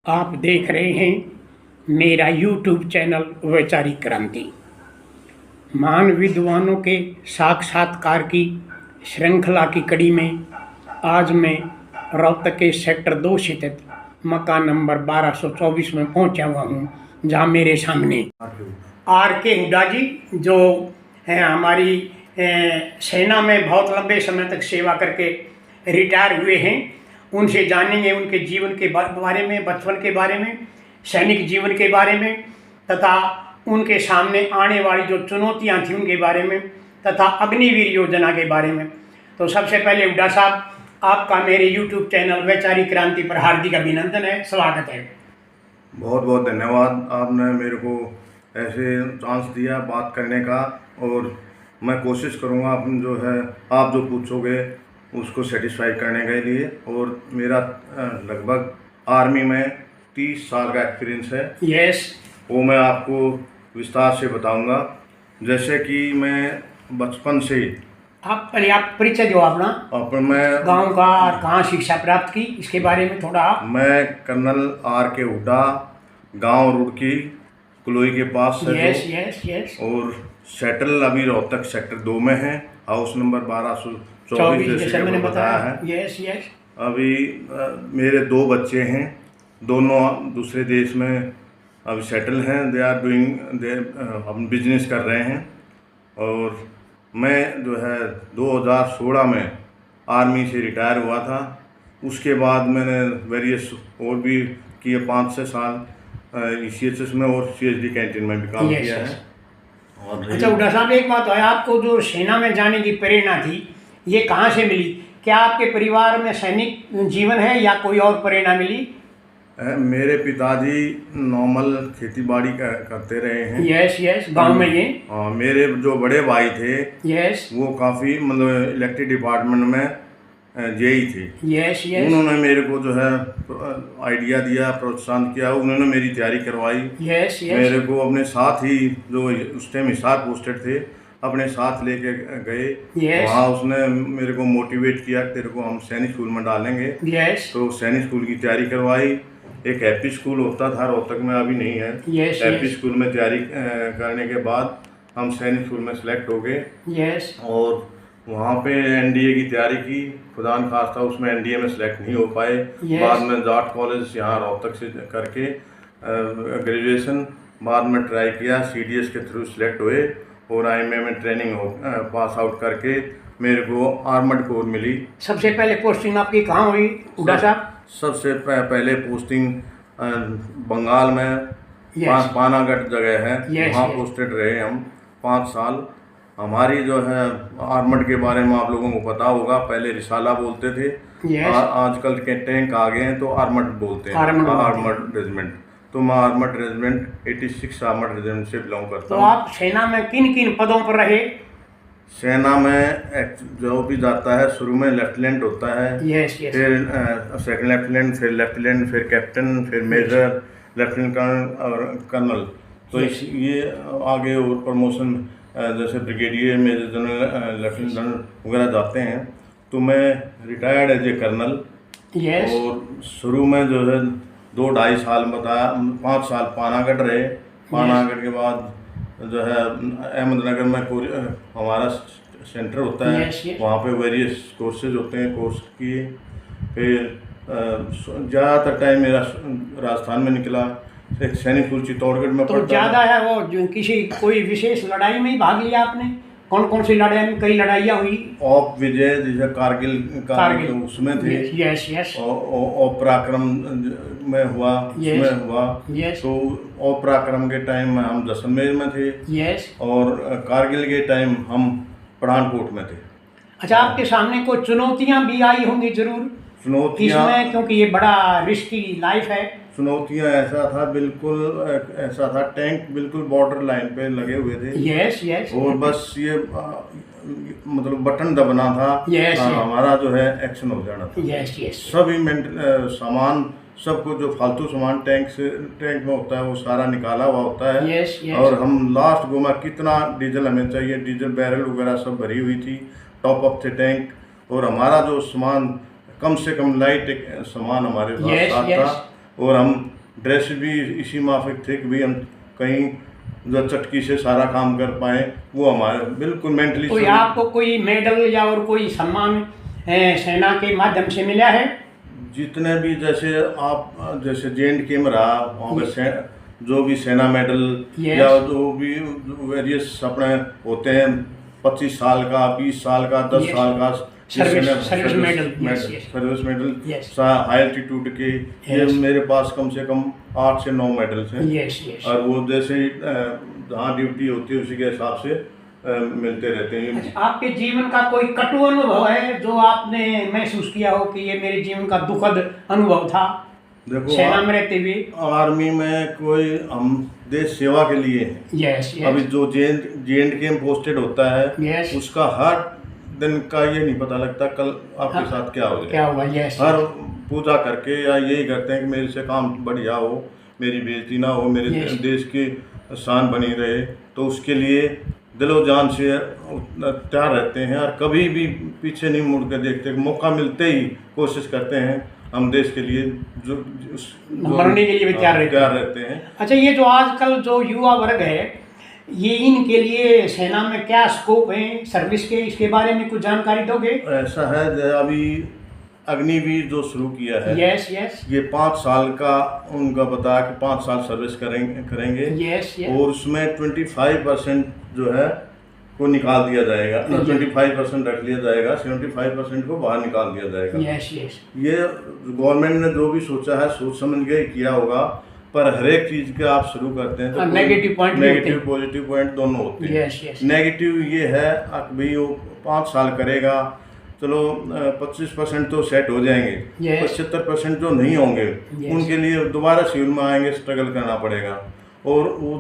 आप देख रहे हैं मेरा YouTube चैनल वैचारिक क्रांति। महान विद्वानों के साक्षात्कार की श्रृंखला की कड़ी में आज मैं रोहतक के सेक्टर 2 स्थित मकान नंबर 1224 में पहुंचा हुआ हूं, जहां मेरे सामने R.K. हुड्डा जी, जो हैं हमारी सेना में बहुत लंबे समय तक सेवा करके रिटायर हुए हैं। उनसे जानेंगे उनके जीवन के बारे में, बचपन के बारे में, सैनिक जीवन के बारे में, तथा उनके सामने आने वाली जो चुनौतियां थी उनके बारे में, तथा अग्निवीर योजना के बारे में। तो सबसे पहले हुड्डा साहब, आपका मेरे YouTube चैनल वैचारिक क्रांति पर हार्दिक अभिनंदन है, स्वागत है। बहुत बहुत धन्यवाद, आपने मेरे को ऐसे चांस दिया बात करने का, और मैं कोशिश करूँगा आप जो पूछोगे उसको सेटिस्फाई करने के लिए। और मेरा लगभग आर्मी में 30 साल का एक्सपीरियंस है। यस, वो मैं आपको विस्तार से बताऊंगा। जैसे कि मैं बचपन से आप परिचय दो अपना, मैं गांव का और कहाँ शिक्षा प्राप्त की, इसके बारे में थोड़ा। मैं कर्नल R.K. हुड्डा, गांव रुड़की कुलोई के पास है। Yes yes yes. और सेटल अभी रोहतक सेक्टर 2 में है, हाउस नंबर 1224 जैसे मैंने बताया है। Yes yes. अभी मेरे 2 बच्चे हैं, दोनों दूसरे देश में अभी सेटल हैं। दे आर डूइंग हम बिजनेस कर रहे हैं। और मैं जो है 2016 में आर्मी से रिटायर हुआ था। उसके बाद मैंने वेरियस और भी किए 5-6 साल ECHS में और CHD कैंटीन में भी काम किया है। और अच्छा हुड्डा साहब, एक बात है, आपको जो सेना में जाने की प्रेरणा थी ये कहाँ से मिली? क्या आपके परिवार में सैनिक जीवन है या कोई और प्रेरणा मिली? मेरे पिताजी नॉर्मल खेती बाड़ी करते रहे हैं। यस यस, गांव में ये। मेरे जो बड़े भाई थे, यस, वो काफ़ी मतलब इलेक्ट्रिक डिपार्टमेंट में जेई थे। Yes yes. उन्होंने मेरे को जो है आइडिया दिया, प्रोत्साहन किया, उन्होंने मेरी तैयारी करवाई। Yes yes. मेरे को अपने साथ ही, जो उस टाइम हिसार पोस्टेड थे, अपने साथ लेके गए। वहाँ उसने मेरे को मोटिवेट किया, तेरे को हम सैनिक स्कूल में डालेंगे। यस। तो सैनिक स्कूल की तैयारी करवाई। एक हैप्पी स्कूल होता था रोहतक में, अभी नहीं है। हैप्पी स्कूल में तैयारी करने के बाद हम सैनिक स्कूल में सेलेक्ट हो गए। यस। और वहाँ पे NDA की तैयारी की, खुदा न खास्ता उसमें NDA में सेलेक्ट नहीं हो पाए। बाद में जाट कॉलेज यहाँ रोहतक से करके ग्रेजुएशन बाद में ट्राई किया, CDS के थ्रू सेलेक्ट हुए और IMA में ट्रेनिंग पास आउट करके मेरे को आर्मड कोर मिली। सबसे पहले पोस्टिंग आपकी कहाँ हुई हुड्डा साहब? सबसे पहले पोस्टिंग बंगाल में पानागढ़ जगह है, वहाँ पोस्टेड रहे हम 5 साल। हमारी जो है आर्मड के बारे में आप लोगों को पता होगा, पहले रिसाला बोलते थे। आजकल के टैंक आ गए हैं तो आर्मड बोलते हैं, आर्मड रेजिमेंट। तो मैं आर्मड रेजिमेंट 86 आर्मड रेजिमेंट से बिलोंग करता हूँ। तो आप सेना में किन किन पदों पर रहे? सेना में जो भी जाता है, शुरू में लेफ्टिनेंट होता है। Yes yes. फिर सेकंड लेफ्टिनेंट, फिर लेफ्टिनेंट, फिर कैप्टन, फिर मेजर, लेफ्टिनेंट कर्नल और कर्नल। तो ये आगे और प्रमोशन जैसे brigadier, major general, lieutenant general वगैरह जाते हैं। तो मैं retired as a colonel. Yes. और शुरू में जो है 2-2.5 साल बताया, 5 साल पानागढ़ रहे। पानागढ़ के बाद जो है अहमदनगर में हमारा सेंटर होता है। वहाँ पे वेरियस कोर्सेज होते हैं, कोर्स किए। फिर ज़्यादातर टाइम मेरा राजस्थान में निकला, एक सैनिक स्कूल चित्तौड़गढ़ में। तो ज़्यादा है वो जो कोई विशेष लड़ाई में ही भाग लिया आपने? कौन कौन सी लड़ाई में? कई लड़ाइयाँ हुई। ऑप विजय जैसे कारगिल उसमें थे। Yes yes. ऑप पराक्रम में हुआ, उसमें हुआ। तो ऑप पराक्रम के टाइम में हम जैसलमेर में थे। यस। और कारगिल के टाइम हम पठानकोट में थे। अच्छा, आपके सामने कोई चुनौतियाँ भी आई होंगी जरूर इसमें, क्योंकि ये बड़ा रिस्की लाइफ है। चुनौतियाँ ऐसा था, बिल्कुल ऐसा था, टैंक बिल्कुल बॉर्डर लाइन पे लगे हुए थे। Yes yes. और बस ये मतलब बटन दबना था। हमारा जो है एक्शन हो जाना था। Yes yes. सभी सामान, सबको जो फालतू सामान टैंक में होता है वो सारा निकाला हुआ होता है। Yes yes. और हम लास्ट घूमा, कितना डीजल हमें चाहिए, डीजल बैरल वगैरह सब भरी हुई थी, टॉप अप थे टैंक। और हमारा जो सामान कम से कम लाइट सामान हमारे साथ था। और हम ड्रेस भी इसी माफिक थे कि भाई हम कहीं जो चटकी से सारा काम कर पाए, वो हमारे बिल्कुल मेंटली। कोई आपको कोई मेडल या और कोई सम्मान सेना के माध्यम से मिला है? जितने भी जैसे आप जैसे JNK में रहा वहाँ पे जो भी सेना मेडल या जो भी वेरियस अपने होते हैं 25 साल का, 20 साल का, 10 साल का service medal, service medal high altitude के, ये मेरे पास कम से कम 8 से 9 मेडल्स हैं। और वो जैसे जहाँ ड्यूटी होती है उसी के हिसाब से मिलते रहते हैं। अच्छा, आपके जीवन का कोई कटु अनुभव है जो आपने महसूस किया हो कि ये मेरे जीवन का दुखद अनुभव था? देखो, सेना में रहते हुए आर्मी में कोई हम देश सेवा के लिए हैं। अभी जो JNK में पोस्टेड होता है उसका हर दिन का ये नहीं पता लगता कल आपके साथ क्या हो जाए। हर पूजा करके या यही करते हैं कि मेरे से काम बढ़िया हो, मेरी बेइज्जती ना हो, मेरे देश की शान बनी रहे, तो उसके लिए दिलो जान से तैयार रहते हैं और कभी भी पीछे नहीं मुड़ कर देखते। मौका मिलते ही कोशिश करते हैं हम देश के लिए जो मरने के लिए भी तैयार रहते हैं। अच्छा, ये जो आजकल जो युवा वर्ग है, ये इनके लिए सेना में क्या स्कोप है सर्विस के, इसके बारे में कुछ जानकारी दोगे? ऐसा है अभी अग्निवीर जो शुरू किया है, ये 5 साल का उनका बताया कि 5 साल सर्विस करेंगे और उसमें 25% जो है को निकाल दिया जाएगा, 25% रख लिया जाएगा, 75% को बाहर निकाल दिया जाएगा। ये गवर्नमेंट ने जो भी सोचा है सोच समझ के किया होगा, पर हर एक चीज के आप शुरू करते हैं तो नेगेटिव पॉजिटिव पॉइंट दोनों होते हैं। नेगेटिव ये है कि भाई वो 5 साल करेगा, चलो 25% तो सेट हो जाएंगे, 75% जो नहीं होंगे उनके लिए दोबारा सिविल में आएंगे, स्ट्रगल करना पड़ेगा। और वो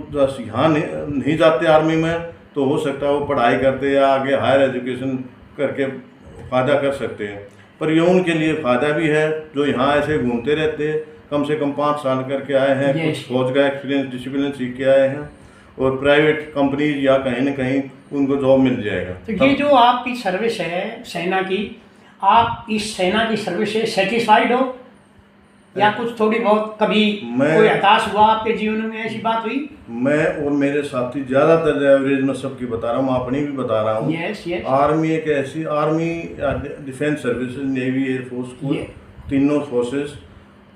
यहाँ नहीं जाते आर्मी में तो हो सकता है वो पढ़ाई करते या आगे हायर एजुकेशन करके फ़ायदा कर सकते हैं, पर ये उनके लिए फ़ायदा भी है जो यहाँ ऐसे घूमते रहते हैं, कम से कम 5 साल करके आए हैं, कुछ फौज का एक्सपीरियंस डिसिप्लिन सीख के आए हैं और प्राइवेट कंपनी या कहीं ना कहीं उनको जॉब मिल जाएगा। तो ये जो आपकी सर्विस है सेना की, आप इस सेना की सर्विस से सेटिस्फाइड हो या कुछ थोड़ी बहुत कभी कोई हताश हुआ आपके जीवन में, ऐसी बात हुई? मैं और मेरे साथी ज़्यादातर एवरेज में सबकी बता रहा हूँ, अपनी भी बता रहा हूँ। आर्मी एक ऐसी, army defence services, navy, air force, तीनों फोर्सेस,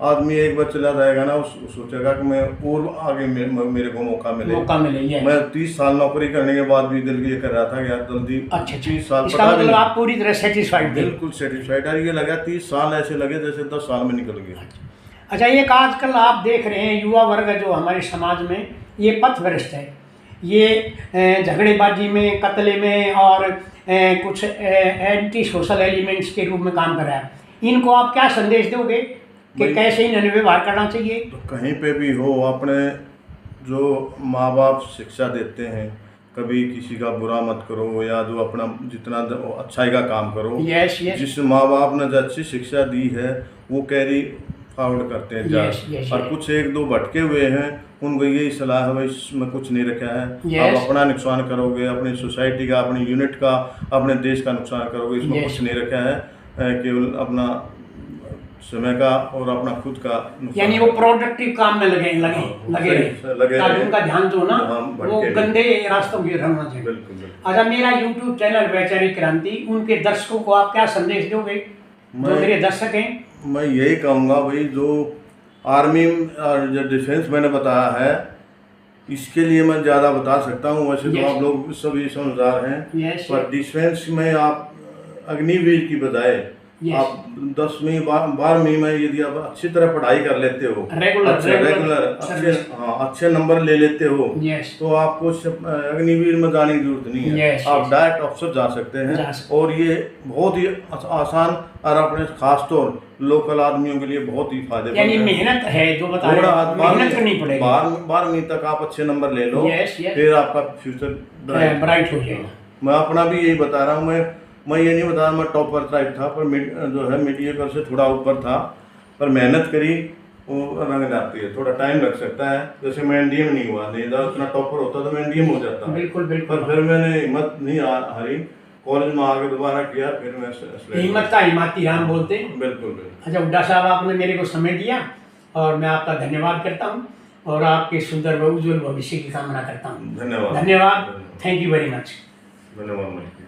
आदमी एक बार चला जाएगा ना सोचेगा कि मैं और आगे मेरे को मौका मिले। मैं 30 साल नौकरी करने के बाद भी दिल ये कर रहा था यार जल्दी 30 साल, इसका मतलब आप पूरी तरह सेटिस्फाइड? बिल्कुल सेटिस्फाइड। और ये लगा 30 साल ऐसे लगे जैसे 10 साल में निकल गए। अच्छा, एक आजकल आप देख रहे हैं युवा वर्ग जो हमारे समाज में ये पथभ्रष्ट है, ये झगड़ेबाजी में, कत्ले में और कुछ एंटी सोशल एलिमेंट्स के रूप में काम कर रहा है। इनको आप क्या संदेश दोगे कि कैसे इन्हें व्यवहार करना चाहिए? तो कहीं पे भी हो, अपने जो माँ बाप शिक्षा देते हैं, कभी किसी का बुरा मत करो या जो अपना जितना अच्छाई का काम करो। जिस माँ बाप ने जो अच्छी शिक्षा दी है वो कैरी फॉरवर्ड करते हैं। और कुछ 1-2 भटके हुए हैं, उनको यही सलाह है भाई इसमें कुछ नहीं रखा है, आप अपना नुकसान करोगे, अपनी सोसाइटी का, अपनी यूनिट का, अपने देश का नुकसान करोगे, इसमें कुछ नहीं रखा है, केवल अपना समय का और अपना खुद का, यानी वो प्रोडक्टिव काम में लगे ताकि उनका ध्यान जो ना वो गंदे रास्तों की रहना चाहिए। अच्छा, मेरा YouTube चैनल वैचारिक क्रांति, उनके दर्शकों को आप क्या संदेश दोगे जो मेरे दर्शक हैं? मैं यही कहूँगा भाई, जो आर्मी और जो डिफेंस मैंने बताया है इसके लिए मैं ज़्यादा बता सकता हूँ, वैसे तो आप लोग सभी समझदार हैं, पर डिफेंस में आप अग्निवीर की बजाय आप 10वीं 12वीं में यदि आप अच्छी तरह पढ़ाई कर लेते हो, रेगुलर अच्छे नंबर ले लेते हो, तो आपको अग्निवीर में जाने की जरूरत नहीं है, आप डायरेक्ट अफसर जा सकते हैं। और ये बहुत ही आसान और अपने खास तौर लोकल आदमियों के लिए बहुत ही फायदेमंद है। मेहनत है जो बता रहे हैं, मेहनत करनी पड़ेगी। 12वीं तक आप अच्छे नंबर ले लो, फिर आपका फ्यूचर ब्राइट हो जाएगा। मैं अपना भी यही बता रहा हूँ, मैं ये नहीं बता रहा मैं टॉपर टाइप था, पर जो है मीडिएकर से थोड़ा ऊपर था, पर मेहनत करी वो रंग जाती है, थोड़ा टाइम लग सकता है। जैसे मैं एनडीए में नहीं हुआ, नहीं था उतना टॉपर होता तो मैं एनडीए में हो जाता। बिल्कुल। पर फिर मैंने हिम्मत नहीं हारी, कॉलेज में आगे दोबारा किया, फिर मैं हिम्मत का हिम्मती राम बोलते हैं। बिल्कुल। अच्छा उड्डा साहब, आपने मेरे को समय दिया, और मैं आपका धन्यवाद करता हूँ और आपके सुंदर व उज्ज्वल भविष्य की कामना करता हूँ। धन्यवाद। धन्यवाद। Thank you very much. धन्यवाद।